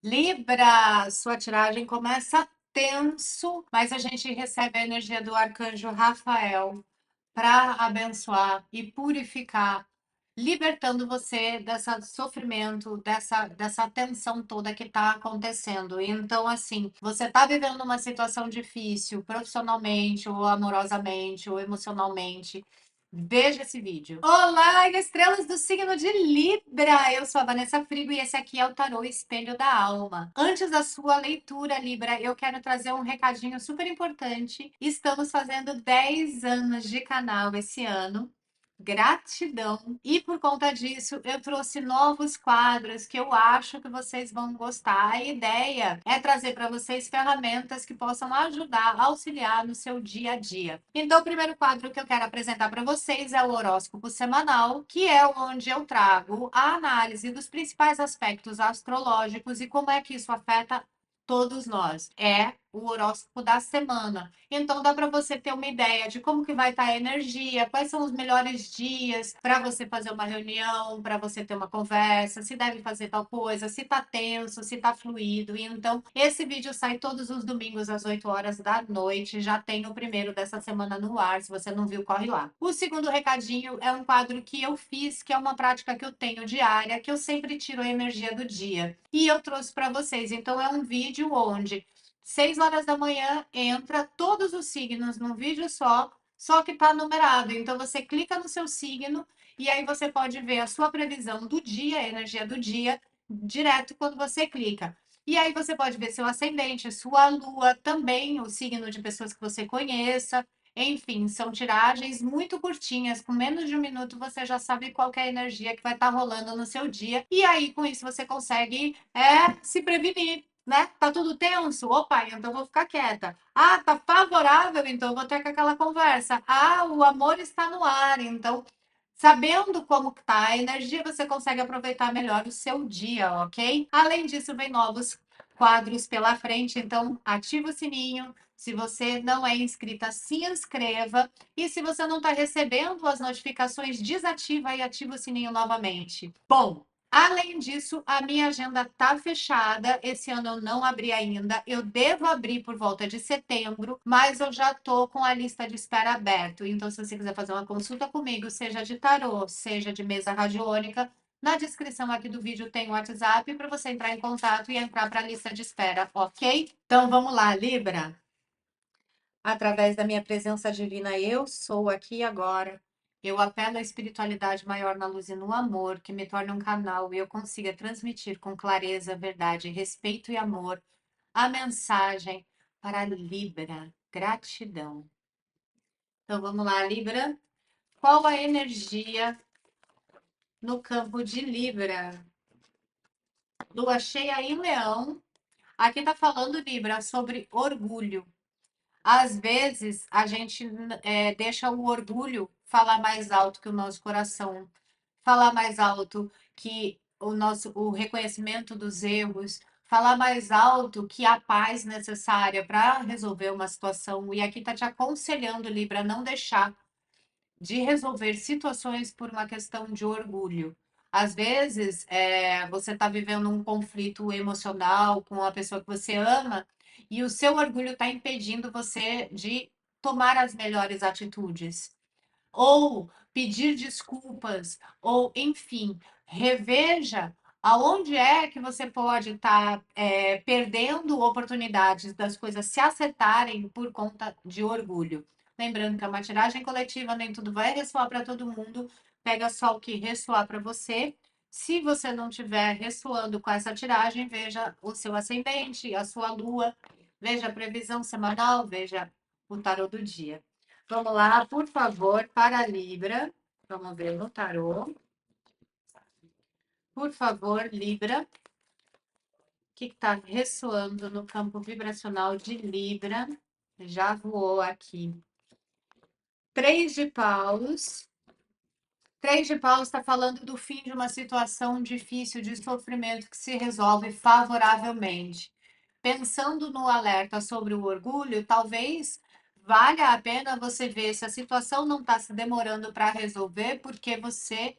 Libra, sua tiragem começa tenso, mas a gente recebe a energia do arcanjo Rafael para abençoar e purificar, libertando você desse sofrimento, dessa tensão toda que está acontecendo. Então, assim, você está vivendo uma situação difícil, profissionalmente, ou amorosamente, ou emocionalmente. Veja esse vídeo. Olá, estrelas do signo de Libra! Eu sou a Vanessa Frigo e esse aqui é o Tarô Espelho da Alma. Antes da sua leitura, Libra, eu quero trazer um recadinho super importante. Estamos fazendo 10 anos de canal esse ano. Gratidão! E por conta disso, eu trouxe novos quadros que eu acho que vocês vão gostar. A ideia é trazer para vocês ferramentas que possam ajudar, auxiliar no seu dia a dia. Então, o primeiro quadro que eu quero apresentar para vocês é o horóscopo semanal, que é onde eu trago a análise dos principais aspectos astrológicos e como é que isso afeta todos nós. É o horóscopo da semana. Então dá para você ter uma ideia de como que vai estar a energia, quais são os melhores dias para você fazer uma reunião, para você ter uma conversa, se deve fazer tal coisa, se tá tenso, se tá fluido. E então esse vídeo sai todos os domingos às 8 horas da noite. Já tem o primeiro dessa semana no ar, se você não viu, corre lá. O segundo recadinho é um quadro que eu fiz, que é uma prática que eu tenho diária, que eu sempre tiro a energia do dia. E eu trouxe para vocês. Então é um vídeo onde 6 horas da manhã entra todos os signos num vídeo só que está numerado. Então você clica no seu signo e aí você pode ver a sua previsão do dia, a energia do dia, direto quando você clica. E aí você pode ver seu ascendente, sua lua, também o signo de pessoas que você conheça. Enfim, são tiragens muito curtinhas, com menos de um minuto você já sabe qual que é a energia que vai estar rolando no seu dia. E aí, com isso, você consegue se prevenir, né? Tá tudo tenso? Opa, então vou ficar quieta. Ah, tá favorável? Então vou ter com aquela conversa. Ah, o amor está no ar. Então, sabendo como tá a energia, você consegue aproveitar melhor o seu dia, ok? Além disso, vem novos quadros pela frente, então ativa o sininho. Se você não é inscrita, se inscreva. E se você não está recebendo as notificações, desativa e ativa o sininho novamente. Bom, além disso, a minha agenda está fechada. Esse ano eu não abri ainda. Eu devo abrir por volta de setembro, mas eu já estou com a lista de espera aberto. Então, se você quiser fazer uma consulta comigo, seja de tarô, seja de mesa radiônica, na descrição aqui do vídeo tem o WhatsApp para você entrar em contato e entrar para a lista de espera, ok? Então, vamos lá, Libra. Através da minha presença divina, eu sou aqui e agora. Eu apelo à espiritualidade maior na luz e no amor, que me torne um canal e eu consiga transmitir com clareza, verdade, respeito e amor a mensagem para Libra. Gratidão. Então vamos lá, Libra. Qual a energia no campo de Libra? Lua cheia em Leão. Aqui tá falando, Libra, sobre orgulho. Às vezes a gente deixa o orgulho falar mais alto que o nosso coração, falar mais alto que o reconhecimento dos erros, falar mais alto que a paz necessária para resolver uma situação. E aqui está te aconselhando, Libra, não deixar de resolver situações por uma questão de orgulho. Às vezes, você está vivendo um conflito emocional com a pessoa que você ama e o seu orgulho está impedindo você de tomar as melhores atitudes ou pedir desculpas, ou enfim, reveja aonde é que você pode estar perdendo oportunidades das coisas se acertarem por conta de orgulho. Lembrando que é uma tiragem coletiva, nem tudo vai ressoar para todo mundo. Pega só o que ressoar para você. Se você não estiver ressoando com essa tiragem, veja o seu ascendente, a sua lua, veja a previsão semanal, veja o tarô do dia. Vamos lá, por favor, para a Libra. Vamos ver no tarô. Por favor, Libra. O que está ressoando no campo vibracional de Libra? Já voou aqui. 3 de paus. 3 de paus está falando do fim de uma situação difícil de sofrimento que se resolve favoravelmente. Pensando no alerta sobre o orgulho, talvez valha a pena você ver se a situação não está se demorando para resolver, porque você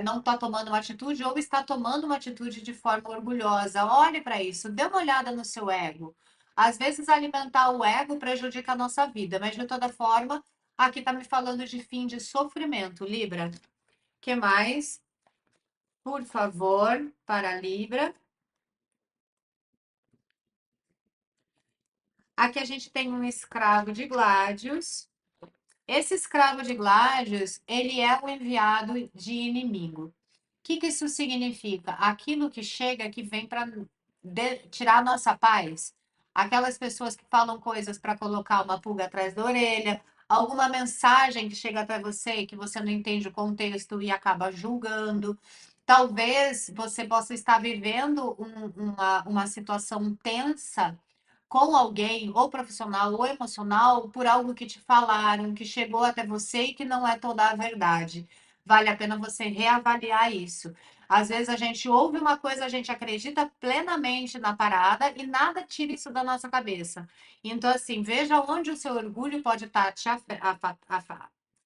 não está tomando uma atitude ou está tomando uma atitude de forma orgulhosa. Olhe para isso, dê uma olhada no seu ego. Às vezes, alimentar o ego prejudica a nossa vida, mas de toda forma, aqui está me falando de fim de sofrimento. Libra, que mais? Por favor, para Libra. Aqui a gente tem um escravo de Gládios. Esse escravo de Gládios, ele é o enviado de inimigo. O que que isso significa? Aquilo que chega, que vem para tirar a nossa paz. Aquelas pessoas que falam coisas para colocar uma pulga atrás da orelha, alguma mensagem que chega até você e que você não entende o contexto e acaba julgando. Talvez você possa estar vivendo uma situação tensa com alguém, ou profissional ou emocional, por algo que te falaram, que chegou até você e que não é toda a verdade. Vale a pena você reavaliar isso. Às vezes a gente ouve uma coisa, a gente acredita plenamente na parada e nada tira isso da nossa cabeça. Então, assim, veja onde o seu orgulho pode estar te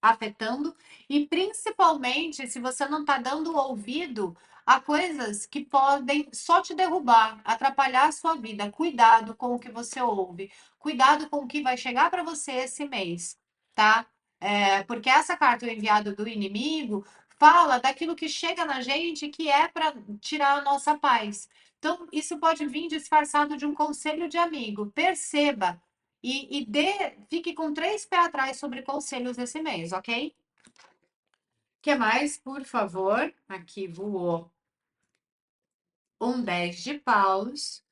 afetando e principalmente se você não está dando ouvido a coisas que podem só te derrubar, atrapalhar a sua vida. Cuidado com o que você ouve. Cuidado com o que vai chegar para você esse mês, tá? Porque essa carta, o enviado do inimigo, fala daquilo que chega na gente que é para tirar a nossa paz. Então, isso pode vir disfarçado de um conselho de amigo. Perceba fique com três pés atrás sobre conselhos esse mês, ok? Que mais, por favor? Aqui voou um 10 de paus.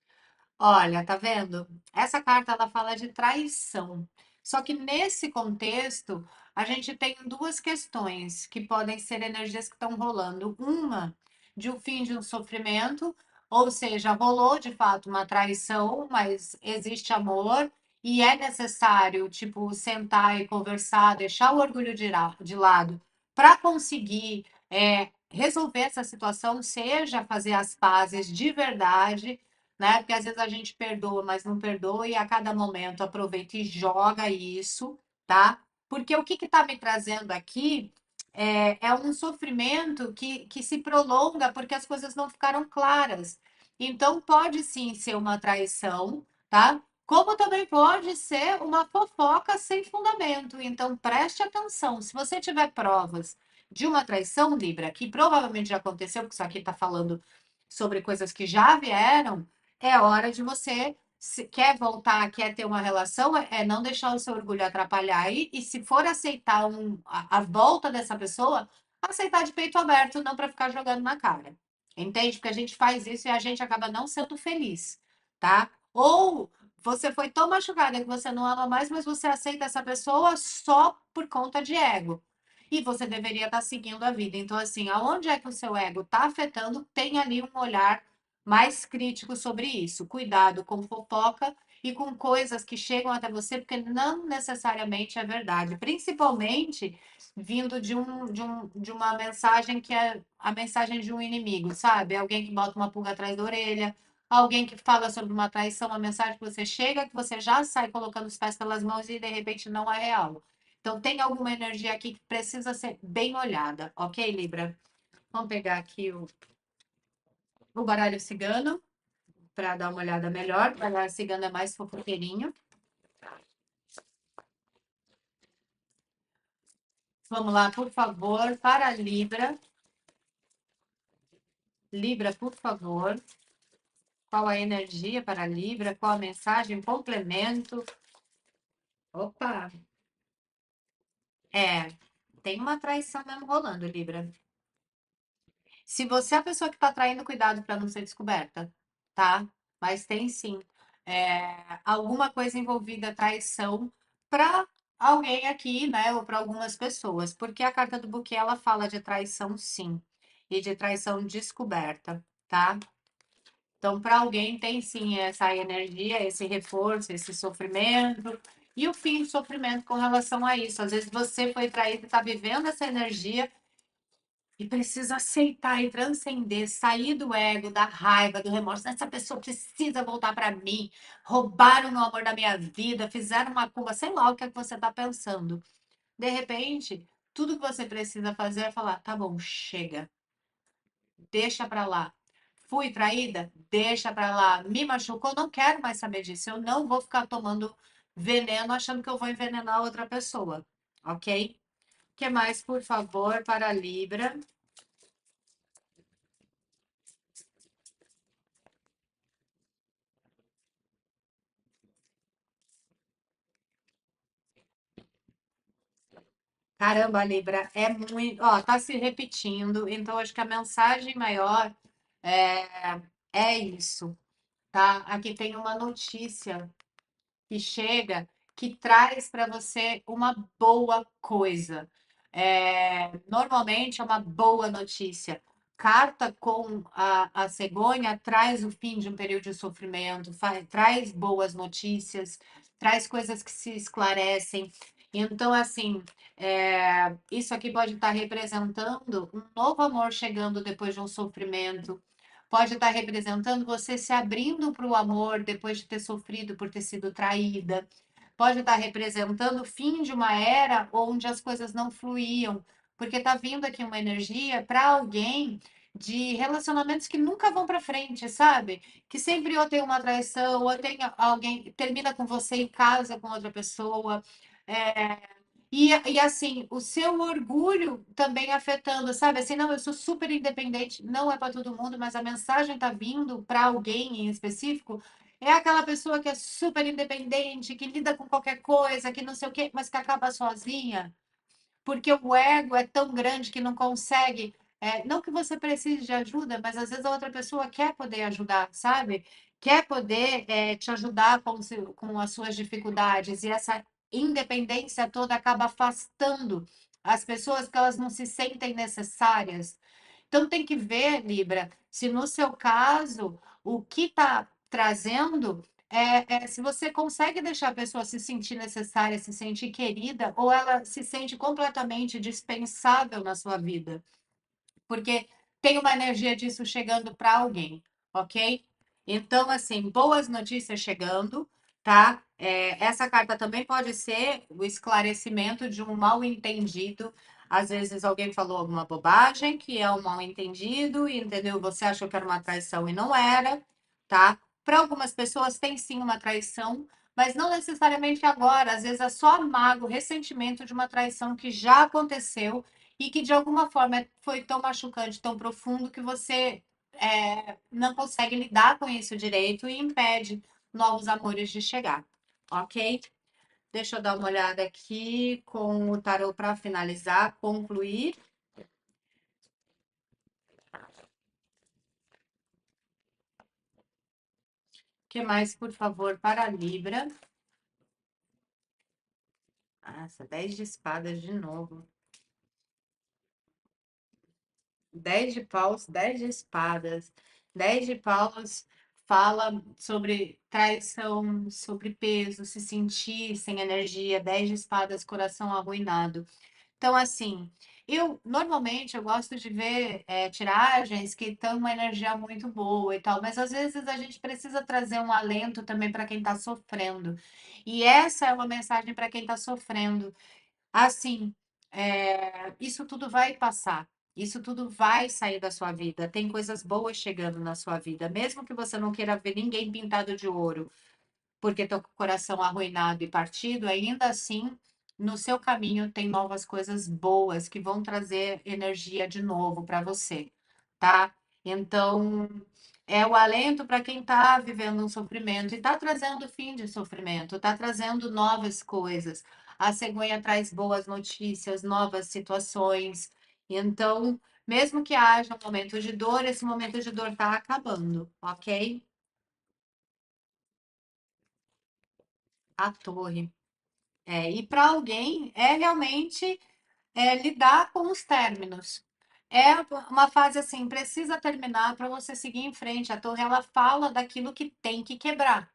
Olha, tá vendo? Essa carta ela fala de traição. Só que nesse contexto, a gente tem duas questões que podem ser energias que estão rolando. Uma de um fim de um sofrimento, ou seja, rolou de fato uma traição, mas existe amor e é necessário, tipo, sentar e conversar, deixar o orgulho de lado para conseguir resolver essa situação, seja fazer as pazes de verdade, né? Porque às vezes a gente perdoa, mas não perdoa, e a cada momento aproveita e joga isso, tá? Porque o que está me trazendo aqui é um sofrimento que se prolonga porque as coisas não ficaram claras. Então, pode sim ser uma traição, tá? Como também pode ser uma fofoca sem fundamento. Então, preste atenção. Se você tiver provas de uma traição, Libra, que provavelmente já aconteceu, porque isso aqui está falando sobre coisas que já vieram, é hora de você, se quer voltar, quer ter uma relação, não deixar o seu orgulho atrapalhar e se for aceitar a volta dessa pessoa, aceitar de peito aberto, não para ficar jogando na cara. Entende? Porque a gente faz isso e a gente acaba não sendo feliz, tá? Ou você foi tão machucada que você não ama mais, mas você aceita essa pessoa só por conta de ego. E você deveria estar seguindo a vida. Então, assim, aonde é que o seu ego está afetando, tem ali um olhar mais crítico sobre isso. Cuidado com fofoca e com coisas que chegam até você, porque não necessariamente é verdade. Principalmente vindo de uma mensagem que é a mensagem de um inimigo, sabe? Alguém que bota uma pulga atrás da orelha, alguém que fala sobre uma traição, uma mensagem que você chega, que você já sai colocando os pés pelas mãos e de repente não é real. Então, tem alguma energia aqui que precisa ser bem olhada, ok, Libra? Vamos pegar aqui o baralho cigano para dar uma olhada melhor. O baralho cigano é mais fofoqueirinho. Vamos lá, por favor, para a Libra. Libra, por favor. Qual a energia para a Libra? Qual a mensagem? Complemento. Opa! É, tem uma traição mesmo rolando, Libra. Se você é a pessoa que está traindo, cuidado para não ser descoberta, tá? Mas tem sim alguma coisa envolvida traição para alguém aqui, né? Ou para algumas pessoas, porque a carta do buquê ela fala de traição, sim, e de traição descoberta, tá? Então, para alguém tem sim essa energia, esse reforço, esse sofrimento. E o fim do sofrimento com relação a isso. Às vezes você foi traído e está vivendo essa energia e precisa aceitar e transcender, sair do ego, da raiva, do remorso. Essa pessoa precisa voltar para mim. Roubaram o amor da minha vida, fizeram uma culpa, sei lá o que é que você está pensando. De repente, Tudo que você precisa fazer é falar, tá bom, chega, deixa pra lá. Fui traída? Deixa pra lá. Me machucou? Não quero mais saber disso. Eu não vou ficar tomando veneno achando que eu vou envenenar outra pessoa, ok? O que mais, por favor, para a Libra? Caramba, Libra, é muito. Ó, tá se repetindo, então acho que a mensagem maior é, é isso, tá? Aqui tem uma notícia que chega, que traz para você uma boa coisa. Normalmente é uma boa notícia. Carta com a cegonha traz o fim de um período de sofrimento, traz boas notícias, traz coisas que se esclarecem. Então, assim, isso aqui pode estar representando um novo amor chegando depois de um sofrimento, pode estar representando você se abrindo para o amor depois de ter sofrido por ter sido traída. Pode estar representando o fim de uma era onde as coisas não fluíam, porque está vindo aqui uma energia para alguém de relacionamentos que nunca vão para frente, sabe? Que sempre ou tem uma traição, ou tem alguém termina com você e casa com outra pessoa. É, e assim, o seu orgulho também afetando, sabe? Assim, não, eu sou super independente, não é para todo mundo, mas a mensagem tá vindo para alguém em específico. É aquela pessoa que é super independente, que lida com qualquer coisa, que não sei o quê, mas que acaba sozinha porque o ego é tão grande que não consegue. Não que você precise de ajuda, mas às vezes a outra pessoa quer poder ajudar, sabe? Quer poder te ajudar com as suas dificuldades, e essa independência toda acaba afastando as pessoas que elas não se sentem necessárias. Então tem que ver, Libra, se no seu caso o que está trazendo se você consegue deixar a pessoa se sentir necessária, se sentir querida, ou ela se sente completamente dispensável na sua vida porque tem uma energia disso chegando para alguém, ok? Então, assim, boas notícias chegando, tá? Essa carta também pode ser o esclarecimento de um mal-entendido. Às vezes alguém falou alguma bobagem, que é um mal-entendido, e entendeu? Você achou que era uma traição e não era, tá? Para algumas pessoas tem sim uma traição, mas não necessariamente agora. Às vezes é só mágoa, ressentimento de uma traição que já aconteceu e que de alguma forma foi tão machucante, tão profundo, que você não consegue lidar com isso direito e impede novos amores de chegar, ok? Deixa eu dar uma olhada aqui com o tarô para finalizar, concluir. O que mais, por favor, para a Libra? Nossa, 10 de espadas de novo. 10 de paus, 10 de espadas. 10 de paus fala sobre traição, sobre peso, se sentir sem energia. 10 de espadas, coração arruinado. Então, assim, eu normalmente eu gosto de ver tiragens que estão uma energia muito boa e tal, mas às vezes a gente precisa trazer um alento também para quem está sofrendo. E essa é uma mensagem para quem está sofrendo. Assim, isso tudo vai passar. Isso tudo vai sair da sua vida. Tem coisas boas chegando na sua vida, mesmo que você não queira ver ninguém pintado de ouro porque estou com o coração arruinado e partido, ainda assim, no seu caminho tem novas coisas boas que vão trazer energia de novo para você, tá? Então, é o alento para quem está vivendo um sofrimento e está trazendo fim de sofrimento, está trazendo novas coisas. A cegonha traz boas notícias, novas situações. Então, mesmo que haja um momento de dor, esse momento de dor está acabando, ok? A torre. E para alguém é realmente lidar com os términos. É uma fase assim, precisa terminar para você seguir em frente. A torre ela fala daquilo que tem que quebrar,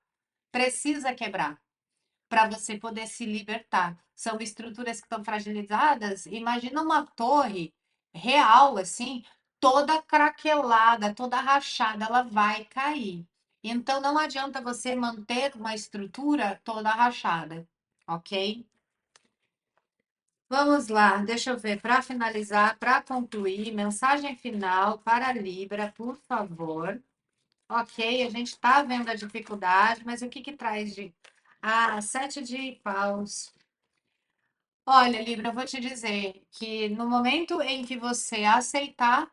precisa quebrar para você poder se libertar. São estruturas que estão fragilizadas. Imagina uma torre real assim, toda craquelada, toda rachada, ela vai cair. Então não adianta você manter uma estrutura toda rachada, ok? Vamos lá, deixa eu ver, para finalizar, para concluir, mensagem final para a Libra, por favor. Ok, a gente está vendo a dificuldade, mas o que que traz de. Ah, sete de paus. Olha, Libra, eu vou te dizer que no momento em que você aceitar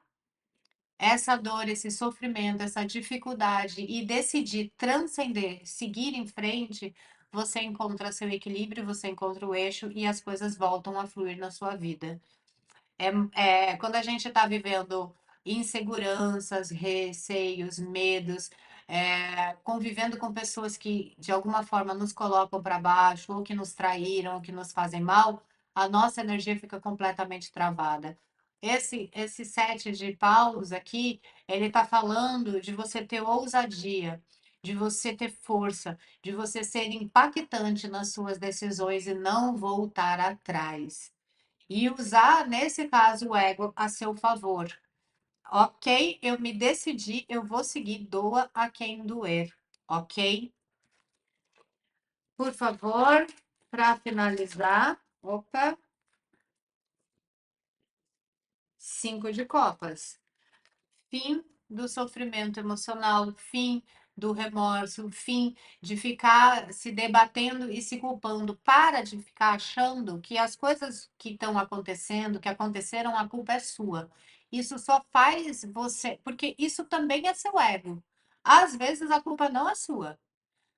essa dor, esse sofrimento, essa dificuldade e decidir transcender, seguir em frente, você encontra seu equilíbrio, você encontra o eixo e as coisas voltam a fluir na sua vida. Quando a gente está vivendo inseguranças, receios, medos, convivendo com pessoas que de alguma forma nos colocam para baixo, ou que nos traíram, ou que nos fazem mal, a nossa energia fica completamente travada. Esse sete de paus aqui, ele está falando de você ter ousadia, de você ter força, de você ser impactante nas suas decisões e não voltar atrás. E usar, nesse caso, o ego a seu favor. Ok, eu me decidi, eu vou seguir, doa a quem doer. Ok? Por favor, para finalizar. Opa, cinco de copas. Fim do sofrimento emocional, fim do remorso, fim de ficar se debatendo e se culpando. Para de ficar achando que as coisas que estão acontecendo, que aconteceram, a culpa é sua. Isso só faz você, porque isso também é seu ego. Às vezes a culpa não é sua.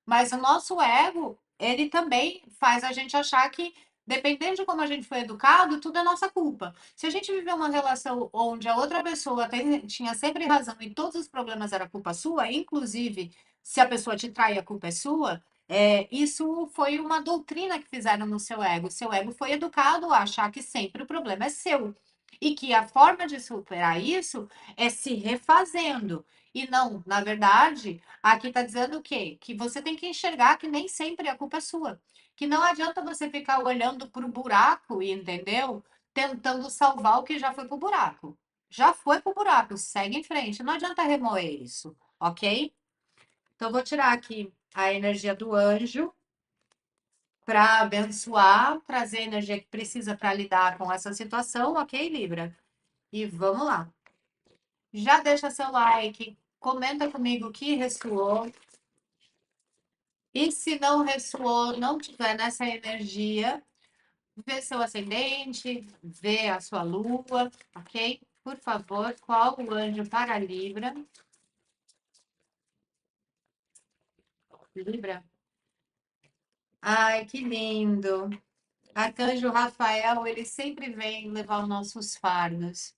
Mas o nosso ego, ele também faz a gente achar que, dependendo de como a gente foi educado, tudo é nossa culpa. Se a gente viveu uma relação onde a outra pessoa tinha sempre razão e todos os problemas era culpa sua, inclusive se a pessoa te trai, a culpa é sua, isso foi uma doutrina que fizeram no seu ego. O seu ego foi educado a achar que sempre o problema é seu. E que a forma de superar isso é se refazendo. E não, na verdade, aqui está dizendo o quê? Que você tem que enxergar que nem sempre a culpa é sua. Que não adianta você ficar olhando para o buraco, entendeu? Tentando salvar o que já foi para o buraco. Já foi para o buraco, segue em frente. Não adianta remoer isso, ok? Então, vou tirar aqui a energia do anjo para abençoar, trazer a energia que precisa para lidar com essa situação, ok, Libra? E vamos lá. Já deixa seu like, comenta comigo o que ressoou. E se não ressoou, não tiver nessa energia, vê seu ascendente, vê a sua lua, ok? Por favor, qual o anjo para Libra? Libra. Ai, que lindo. Arcanjo Rafael, ele sempre vem levar os nossos fardos.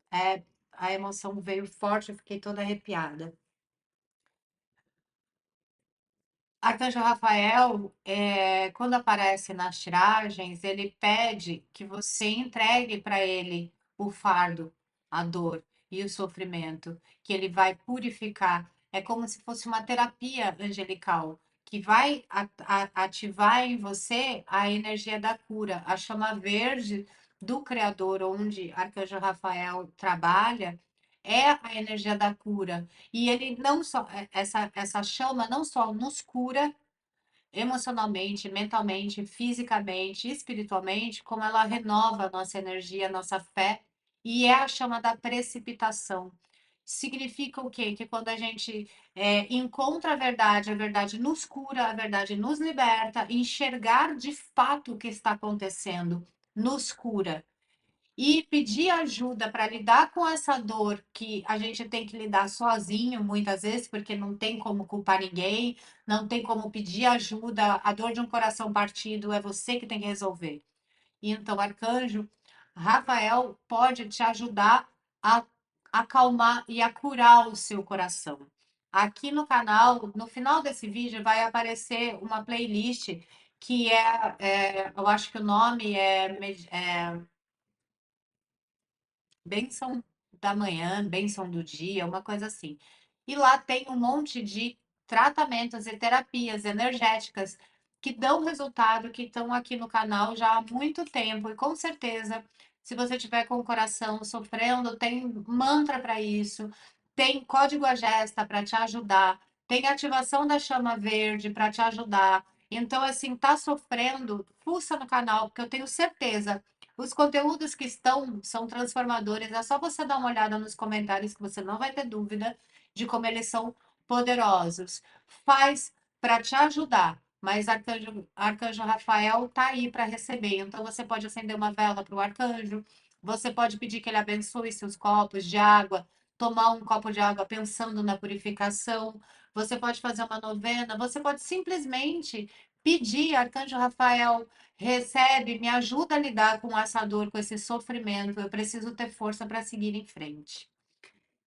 É, a emoção veio forte, eu fiquei toda arrepiada. Arcanjo Rafael, quando aparece nas tiragens, ele pede que você entregue para ele o fardo, a dor e o sofrimento, que ele vai purificar. É como se fosse uma terapia angelical, que vai ativar em você a energia da cura, a chama verde do Criador, onde Arcanjo Rafael trabalha, é a energia da cura. E ele não só, essa chama não só nos cura emocionalmente, mentalmente, fisicamente, espiritualmente, como ela renova a nossa energia, a nossa fé, e é a chama da precipitação. Significa o quê? Que quando a gente encontra a verdade nos cura, a verdade nos liberta, enxergar de fato o que está acontecendo nos cura e pedir ajuda para lidar com essa dor que a gente tem que lidar sozinho muitas vezes, porque não tem como culpar ninguém, não tem como pedir ajuda. A dor de um coração partido é você que tem que resolver. E então, arcanjo Rafael pode te ajudar a acalmar e a curar o seu coração. Aqui no canal, no final desse vídeo, vai aparecer uma playlist que eu acho que o nome bênção da manhã, bênção do dia, uma coisa assim. E lá tem um monte de tratamentos e terapias energéticas que dão resultado, que estão aqui no canal já há muito tempo. E com certeza, se você tiver com o coração sofrendo, tem mantra para isso, tem código Agesta para te ajudar, tem ativação da chama verde para te ajudar. Então, assim, tá sofrendo, fuça no canal, porque eu tenho certeza. Os conteúdos que estão são transformadores. É só você dar uma olhada nos comentários que você não vai ter dúvida de como eles são poderosos. Faz para te ajudar, mas Arcanjo Rafael tá aí para receber. Então, você pode acender uma vela para o arcanjo, você pode pedir que ele abençoe seus copos de água, tomar um copo de água pensando na purificação. Você pode fazer uma novena, você pode simplesmente pedir, Arcanjo Rafael, recebe, me ajuda a lidar com essa dor, com esse sofrimento. Eu preciso ter força para seguir em frente.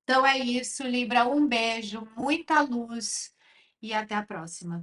Então é isso, Libra. Um beijo, muita luz e até a próxima.